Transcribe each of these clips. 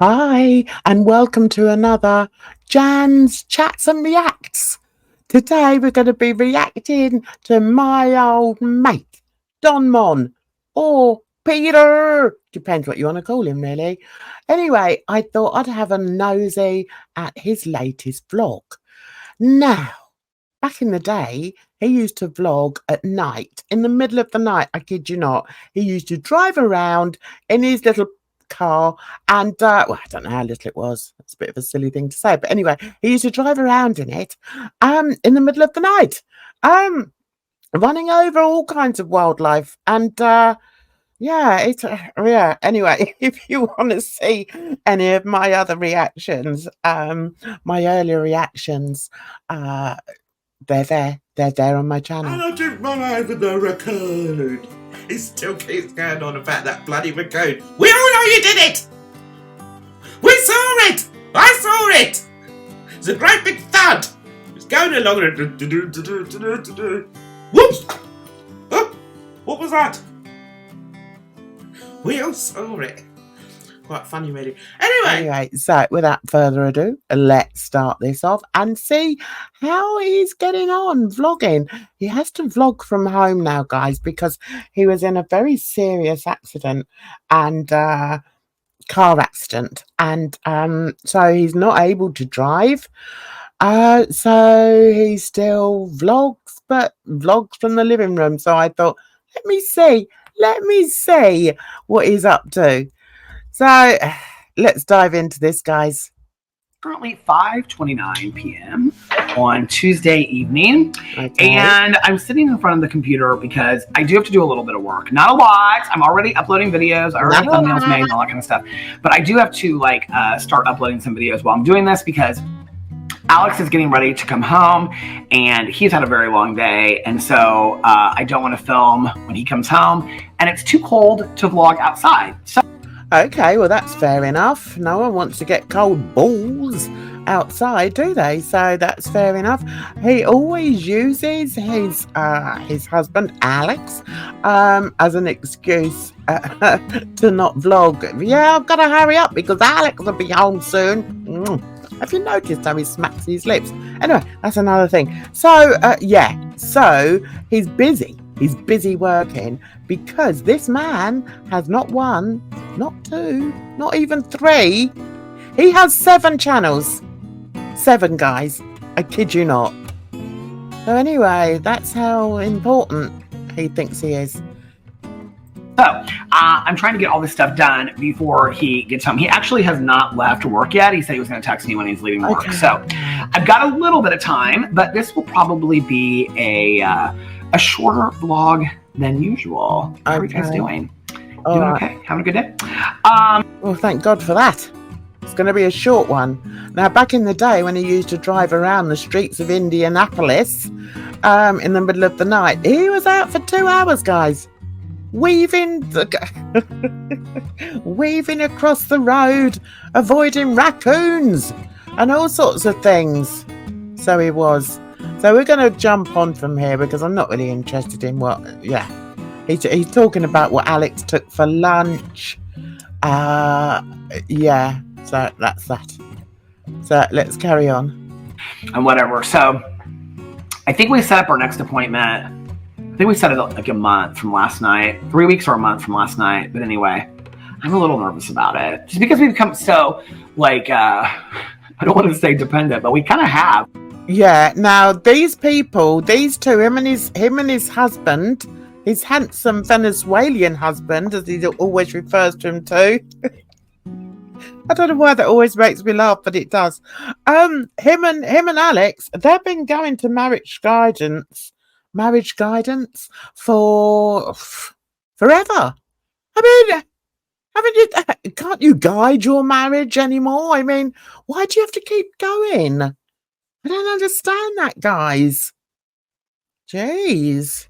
Hi, and welcome to another Jan's Chats and Reacts. Today we're going to be reacting to my old mate, Don Monn, or Peeder. Depends what you want to call him, really. Anyway, I thought I'd have a nosy at his latest vlog. Now, back in the day, he used to vlog at night, in the middle of the night, I kid you not. He used to drive around in his little car and well, I don't know how little it was. It's a bit of a silly thing to say, but anyway, he used to drive around in it in the middle of the night, running over all kinds of wildlife. And yeah, it's yeah, anyway, if you want to see any of my other reactions, my earlier reactions, they're there on my channel. And I didn't run over the raccoon. He still keeps going on about that bloody raccoon. We all know you did it! We saw it! I saw it! It's a great big thud! It's going along. Whoops! Oh, what was that? We all saw it. Quite funny, really. Anyway, so without further ado, let's start this off and see how he's getting on vlogging. He has to vlog from home now, guys, because he was in a very serious accident and car accident, and so he's not able to drive. So he still vlogs, but vlogs from the living room. So I thought, let me see what he's up to. So let's dive into this, guys. Currently 5:29 p.m. on Tuesday evening, Okay. And I'm sitting in front of the computer because I do have to do a little bit of work. Not a lot. I'm already uploading videos. I already have thumbnails made and all that kind of stuff. But I do have to start uploading some videos while I'm doing this because Alex is getting ready to come home and he's had a very long day, and so I don't want to film when he comes home and it's too cold to vlog outside. So Okay, well, that's fair enough. No one wants to get cold balls outside, do they? So that's fair enough. He always uses his husband, Alex, as an excuse to not vlog. Yeah, I've got to hurry up because Alex will be home soon. Have you noticed how he smacks his lips? Anyway, that's another thing. So, yeah, so he's busy. He's busy working because this man has not one, not two, not even three. He has 7 channels. 7, guys. I kid you not. So anyway, that's how important he thinks he is. So, I'm trying to get all this stuff done before he gets home. He actually has not left work yet. He said he was going to text me when he's leaving work. Okay. So, I've got a little bit of time, but this will probably be a shorter vlog than usual. How are you guys doing? Doing okay? Having a good day? Well, thank God for that. It's going to be a short one. Now, back in the day when he used to drive around the streets of Indianapolis in the middle of the night, he was out for 2 hours, guys. Weaving across the road, avoiding raccoons and all sorts of things. So he was. So we're going to jump on from here because I'm not really interested in what, yeah. He's talking about what Alex took for lunch. Yeah, so that's that. So let's carry on. And whatever. So I think we set up our next appointment. I think we set it up like a month from last night. 3 weeks or a month from last night. But anyway, I'm a little nervous about it. Just because we've become so, I don't want to say dependent, but we kind of have. Yeah, now these people, these two, him and his husband, his handsome Venezuelan husband, as he always refers to him to. I don't know why that always makes me laugh, but it does. Him and Alex, they've been going to marriage guidance for forever. I mean, can't you guide your marriage anymore? I mean, why do you have to keep going? I don't understand that, guys. Jeez.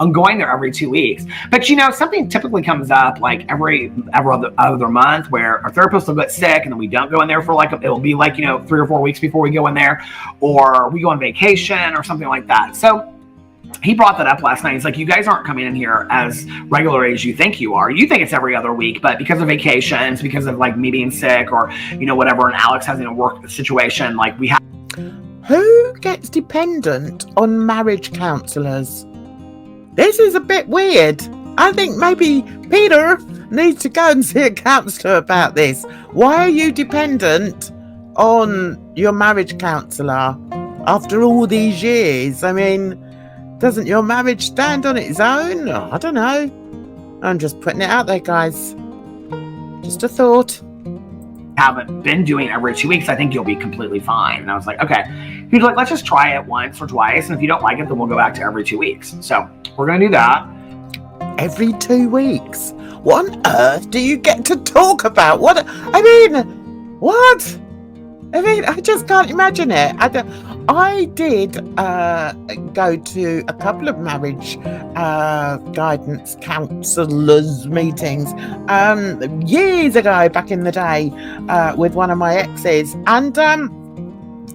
I'm going there every 2 weeks. But, you know, something typically comes up like every other month where our therapist will get sick and then we don't go in there for it'll be 3 or 4 weeks before we go in there, or we go on vacation or something like that. So he brought that up last night. He's like, you guys aren't coming in here as regularly as you think you are. You think it's every other week, but because of vacations, because of like me being sick or, you know, whatever, and Alex having a work situation, like we have. Who gets dependent on marriage counsellors? This is a bit weird. I think maybe Peeder needs to go and see a counsellor about this. Why are you dependent on your marriage counsellor after all these years? I mean, doesn't your marriage stand on its own? I don't know. I'm just putting it out there, guys. Just a thought. Haven't been doing every 2 weeks. I think you'll be completely fine. And I was like, okay. He's like, let's just try it once or twice. And if you don't like it, then we'll go back to every 2 weeks. So we're going to do that. Every 2 weeks? What on earth do you get to talk about? What? I mean, what? I mean, I just can't imagine it. I did go to a couple of marriage guidance counsellors meetings years ago, back in the day, with one of my exes, and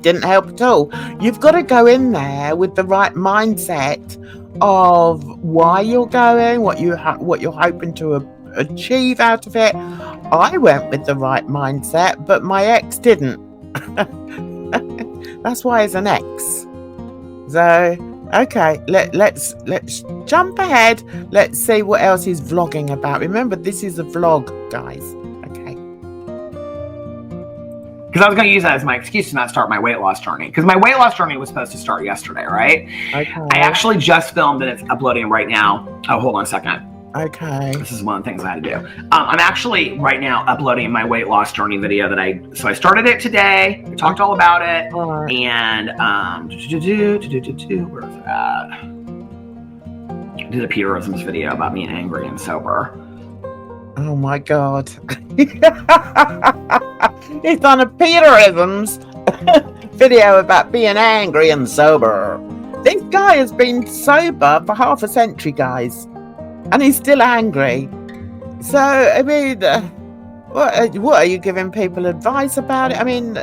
didn't help at all. You've got to go in there with the right mindset of why you're going, what you're hoping to achieve out of it. I went with the right mindset, but my ex didn't. That's why it's an X. So, okay, let's jump ahead. Let's see what else he's vlogging about. Remember, this is a vlog, guys. Okay. Because I was going to use that as my excuse to not start my weight loss journey. Because my weight loss journey was supposed to start yesterday, right? Okay. I actually just filmed and it's uploading right now. Oh, hold on a second. Okay. This is one of the things I had to do. I'm actually right now uploading my weight loss journey video that I started it today. I talked all about it. Right. And where is that? I did a Peterisms video about being angry and sober. Oh my God. He's done a Peterisms video about being angry and sober. This guy has been sober for half a century, guys. And he's still angry. So, I mean, what are you giving people advice about it? I mean,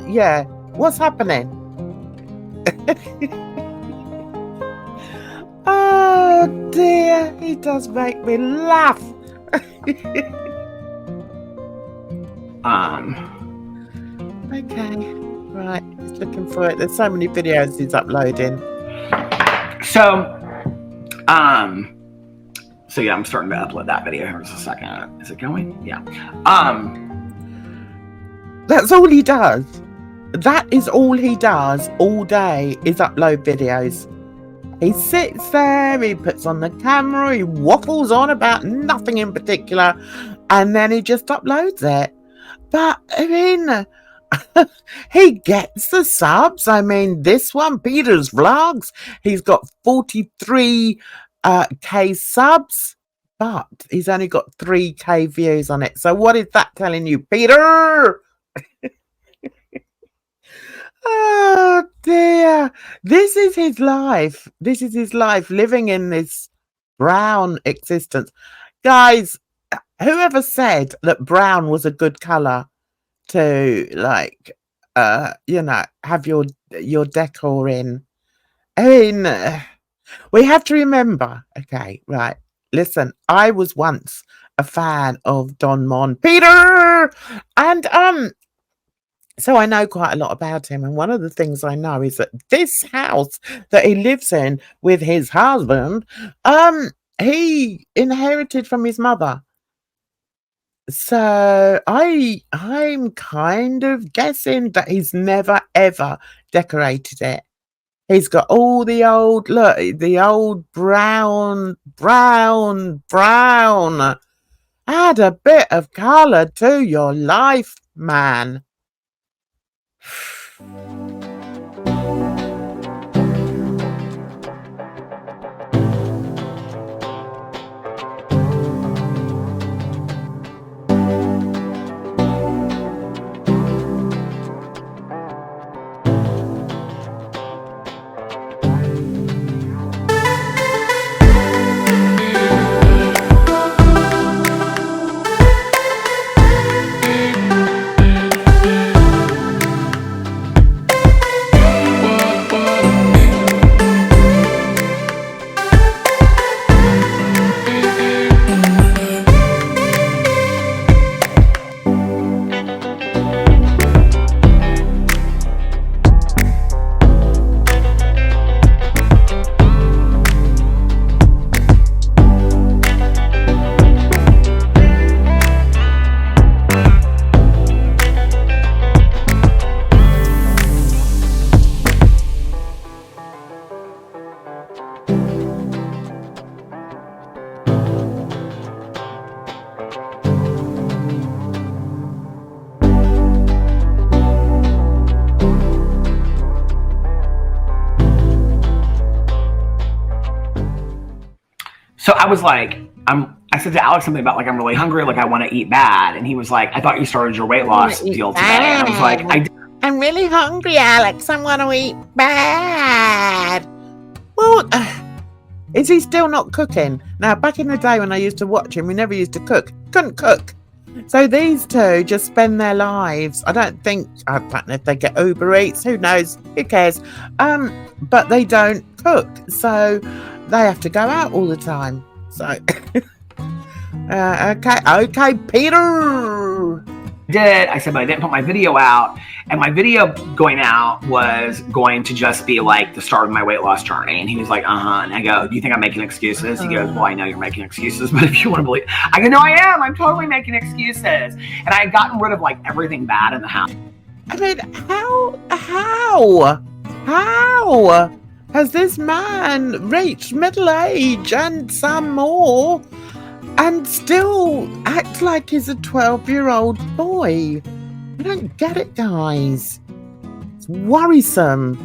yeah, what's happening? Oh dear, he does make me laugh. Okay, right, he's looking for it. There's so many videos he's uploading. So yeah, I'm starting to upload that video. Here's a second. Is it going? Yeah. That's all he does. That is all he does all day, is upload videos. He sits there, he puts on the camera, he waffles on about nothing in particular, and then he just uploads it. But I mean, he gets the subs. I mean, this one, Peeder's Vlogs, he's got 43 K subs, but he's only got 3K views on it. So what is that telling you, Peeder? Oh dear, this is his life. This is his life, living in this brown existence. Guys, whoever said that brown was a good color to, like, you know, have your decor in? I mean, we have to remember, okay, right, listen, I was once a fan of Don Monn, Peeder, and so I know quite a lot about him, and one of the things I know is that this house that he lives in with his husband, he inherited from his mother. So I'm kind of guessing that he's never ever decorated it. He's got all the old, look, the old brown. Add a bit of colour to your life, man. So I was like, I said to Alex something about like, I'm really hungry, like I want to eat bad. And he was like, I thought you started your weight loss deal today. And I was like, I'm really hungry, Alex. I want to eat bad. Well, is he still not cooking? Now, back in the day when I used to watch him, we never used to cook. Couldn't cook. So these two just spend their lives. I don't know if they get Uber Eats. Who knows? Who cares? But they don't cook. So they have to go out all the time. So, okay, Peeder. I said, but I didn't put my video out. And my video going out was going to just be like the start of my weight loss journey. And he was like, And I go, do you think I'm making excuses? He goes, well, I know you're making excuses, but if you want to believe, I go, no, I am. I'm totally making excuses. And I had gotten rid of like everything bad in the house. I mean, how has this man reached middle age and some more and still act like he's a 12-year-old boy? I don't get it, guys. It's worrisome.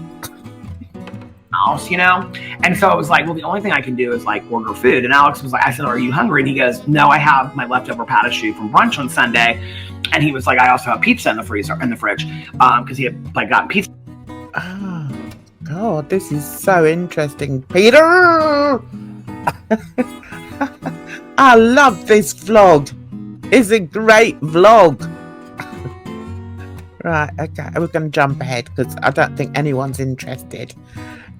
House, you know? And so I was like, well, the only thing I can do is like order food. And Alex was like, I said, are you hungry? And he goes, no, I have my leftover pat a choux from brunch on Sunday. And he was like, I also have pizza in the fridge, because he had like gotten pizza. Oh, God, this is so interesting. Peeder! I love this vlog. It's a great vlog. Right, okay, we're going to jump ahead because I don't think anyone's interested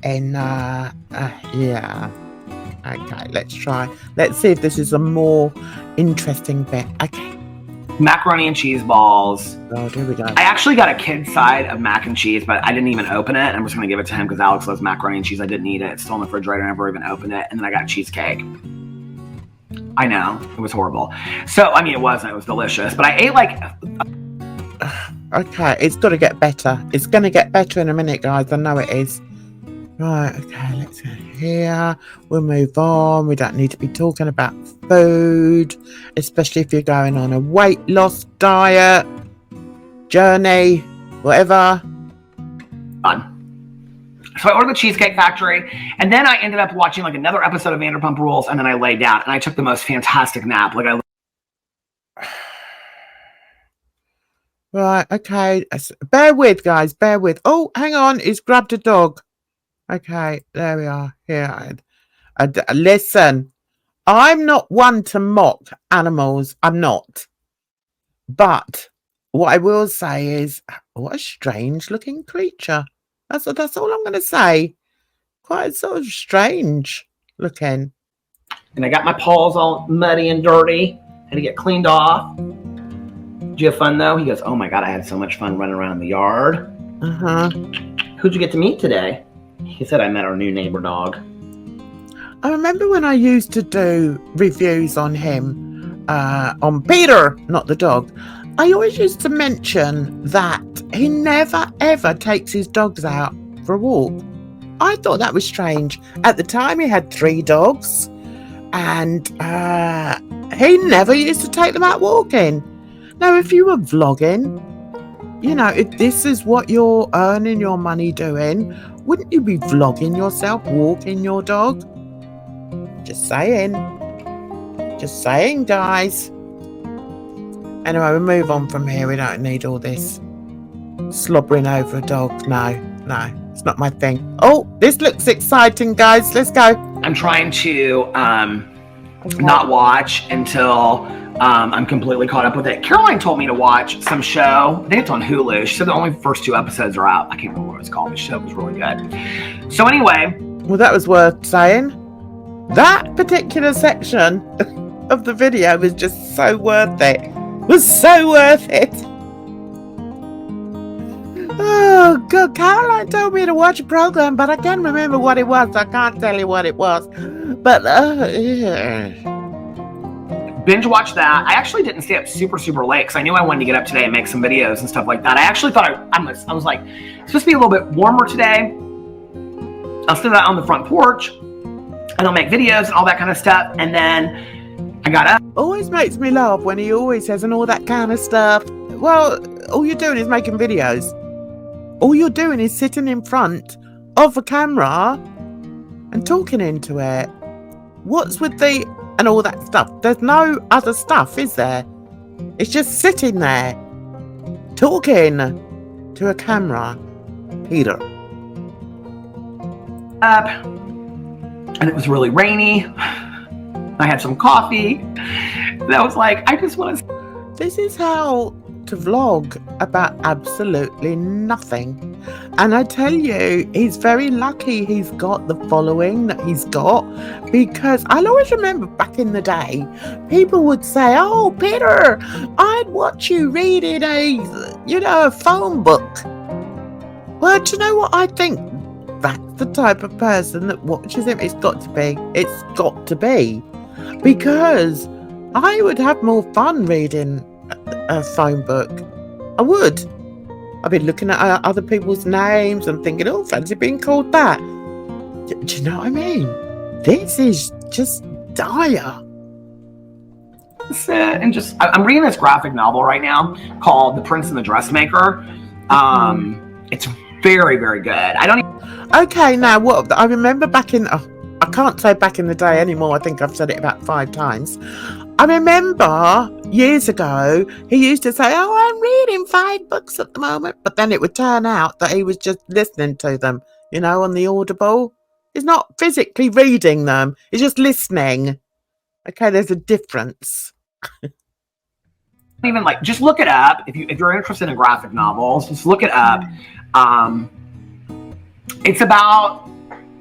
in, yeah. Okay, let's try. Let's see if this is a more interesting bit. Okay. Macaroni and cheese balls. Oh, here we go. I actually got a kid's side of mac and cheese, but I didn't even open it. I'm just going to give it to him because Alex loves macaroni and cheese. I didn't eat it. It's still in the refrigerator. I never even opened it. And then I got cheesecake. I know. It was horrible. So, I mean, it wasn't. It was delicious. But I ate like... Okay, it's got to get better. It's going to get better in a minute, guys. I know it is. Right, okay, let's go here. We'll move on. We don't need to be talking about food, especially if you're going on a weight loss diet, journey, whatever. So I ordered the Cheesecake Factory, and then I ended up watching like another episode of Vanderpump Rules, and then I laid down, and I took the most fantastic nap. Right, okay. Bear with, guys. Bear with. Oh, hang on. He's grabbed a dog. Okay, there we are. Here. Listen, I'm not one to mock animals. I'm not. But what I will say is, what a strange-looking creature. That's all I'm going to say. Quite sort of strange looking. And I got my paws all muddy and dirty. Had to get cleaned off. Did you have fun, though? He goes, oh, my God, I had so much fun running around in the yard. Uh-huh. Who'd you get to meet today? He said I met our new neighbor dog. I remember when I used to do reviews on him, on Peeder, not the dog. I always used to mention that he never, ever takes his dogs out for a walk. I thought that was strange. At the time, he had 3 dogs, and he never used to take them out walking. Now, if you were vlogging, you know, if this is what you're earning your money doing, wouldn't you be vlogging yourself walking your dog? Just saying. Just saying, guys. Anyway, we'll move on from here. We don't need all this slobbering over a dog. No, it's not my thing. Oh, this looks exciting, guys. Let's go. I'm trying to not watch until I'm completely caught up with it. Caroline told me to watch some show. I think it's on Hulu. She said the only first 2 episodes are out. I can't remember what it's called. The show was really good. So anyway. Well, that was worth saying. That particular section of the video was just so worth it. Was so worth it. Oh, God. Caroline told me to watch a program, but I can't remember what it was. I can't tell you what it was. But, yeah. Binge watch that. I actually didn't stay up super, super late because I knew I wanted to get up today and make some videos and stuff like that. I actually thought I was like, it's supposed to be a little bit warmer today. I'll sit out on the front porch and I'll make videos and all that kind of stuff. And then I got up. Always makes me laugh when he always says and all that kind of stuff. Well, all you're doing is making videos. All you're doing is sitting in front of a camera and talking into it. What's with the and all that stuff? There's no other stuff, is there? It's just sitting there, talking to a camera. Peeder. Up, and it was really rainy. I had some coffee. And I was like, I just want to. This is how to vlog about absolutely nothing. And I tell you, he's very lucky he's got the following that he's got, because I'll always remember back in the day, people would say, oh, Peeder, I'd watch you reading a phone book. Well, do you know what I think? That's the type of person that watches him. It's got to be. It's got to be. Because I would have more fun reading a phone book. I would. I've been looking at other people's names and thinking, oh, fancy being called that. Do you know what I mean? This is just dire. And just, I'm reading this graphic novel right now called The Prince and the Dressmaker. It's very, very good. I don't even... Okay, now what I remember back in, I can't say back in the day anymore. I think I've said it about 5 times. I remember years ago, he used to say, oh, I'm reading 5 books at the moment. But then it would turn out that he was just listening to them, on the Audible. He's not physically reading them. He's just listening. Okay, there's a difference. Even just look it up. If you're interested in graphic novels, just look it up. It's about,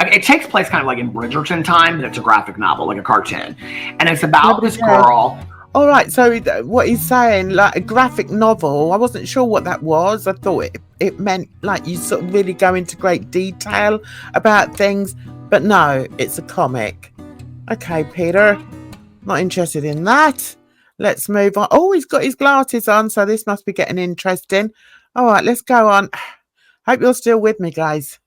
it takes place kind of like in Bridgerton time, but it's a graphic novel, like a cartoon. And it's about this girl. All right, so what he's saying, like a graphic novel, I wasn't sure what that was. I thought it meant like you sort of really go into great detail about things. But no, it's a comic. Okay, Peeder, not interested in that. Let's move on. Oh, he's got his glasses on, so this must be getting interesting. All right, let's go on. Hope you're still with me, guys.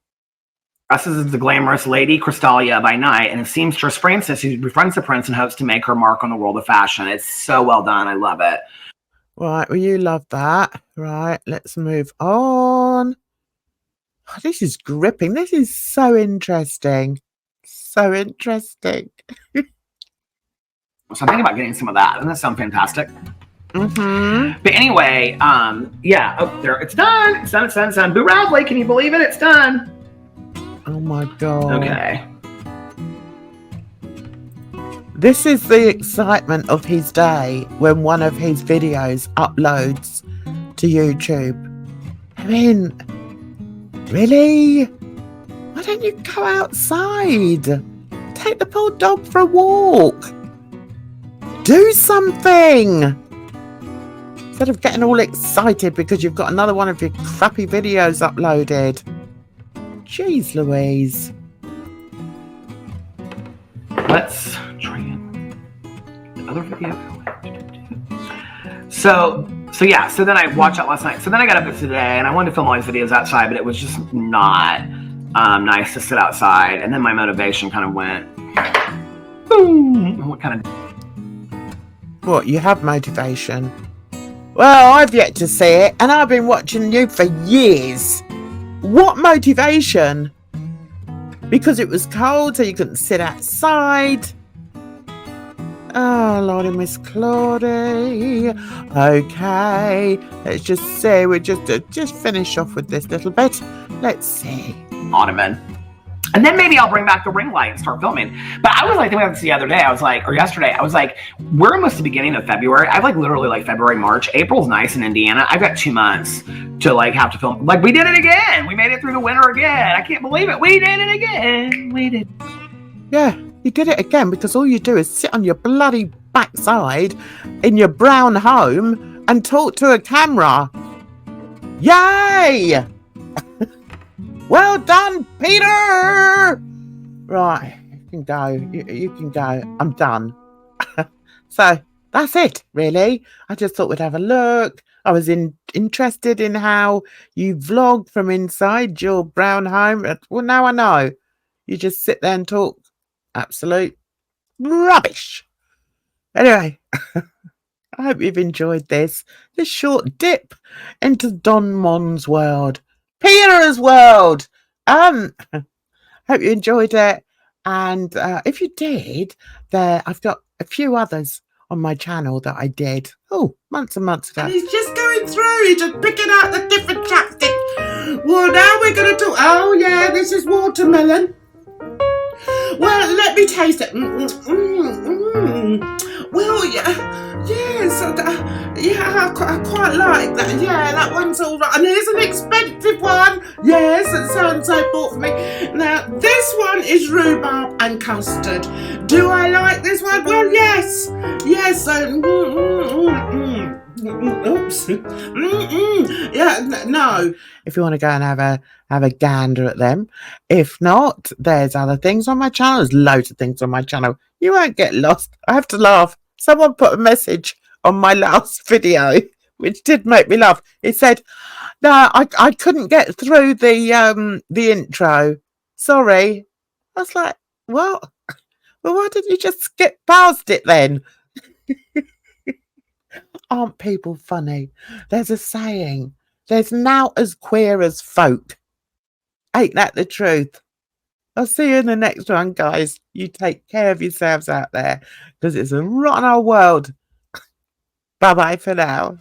Dresses as the glamorous Lady Crystalia by night, and a seamstress Frances who befriends the prince and hopes to make her mark on the world of fashion. It's so well done. I love it. Right, well, you love that. Right, let's move on. Oh, this is gripping. This is so interesting. So interesting. So I'm thinking about getting some of that. Doesn't that sound fantastic? Mm-hmm. But anyway, yeah. Oh, there. It's done. It's done. It's done. It's done. Boo Radley, can you believe it? It's done. Oh my God. Okay. This is the excitement of his day when one of his videos uploads to YouTube. I mean, really? Why don't you go outside? Take the poor dog for a walk. Do something. Instead of getting all excited because you've got another one of your crappy videos uploaded. Jeez Louise. Let's try the other video. So yeah, so then I watched that last night. So then I got up today and I wanted to film all these videos outside, but it was just not nice to sit outside. And then my motivation kind of went boom. What kind of... What, you have motivation? Well, I've yet to see it, and I've been watching you for years. What motivation? Because it was cold, so you couldn't sit outside. Oh, Lordy, Miss Claudie. Okay, let's just see. We'll just finish off with this little bit. Let's see. Ottoman. And then maybe I'll bring back the ring light and start filming. But I was like, thinking about this the other day. I was like, or yesterday, I was like, we're almost the beginning of February. I've literally February, March. April's nice in Indiana. I've got 2 months to have to film. We did it again. We made it through the winter again. I can't believe it. We did it again. We did. Yeah, you did it again because all you do is sit on your bloody backside in your brown home and talk to a camera. Yay! Well done, Peeder! Right, you can go. You can go. I'm done. So, that's it, really. I just thought we'd have a look. I was interested in how you vlog from inside your brown home. Well, now I know. You just sit there and talk absolute rubbish. Anyway, I hope you've enjoyed this short dip into Don Monn's world. Peeder's world. Hope you enjoyed it. And if you did, I've got a few others on my channel that I did. Oh, months and months ago. And he's just going through. He's just picking out the different chapsticks. Well, now we're going to talk. Oh, yeah, this is watermelon. Well, let me taste it. Well, yes, yeah, I quite like that. Yeah, that one's all right. And here's an expensive one. Yes, that so-and-so bought for me. Now, this one is rhubarb and custard. Do I like this one? Well, yes. Yes, oops. Yeah, no. If you want to go and have a gander at them. If not, there's other things on my channel. There's loads of things on my channel. You won't get lost. I have to laugh. Someone put a message on my last video, which did make me laugh. It said, "No, I couldn't get through the intro. Sorry." I was like, "What? Well, why didn't you just skip past it then?" Aren't people funny? There's a saying. There's now as queer as folk. Ain't that the truth? I'll see you in the next one, guys. You take care of yourselves out there because it's a rotten old world. Bye-bye for now.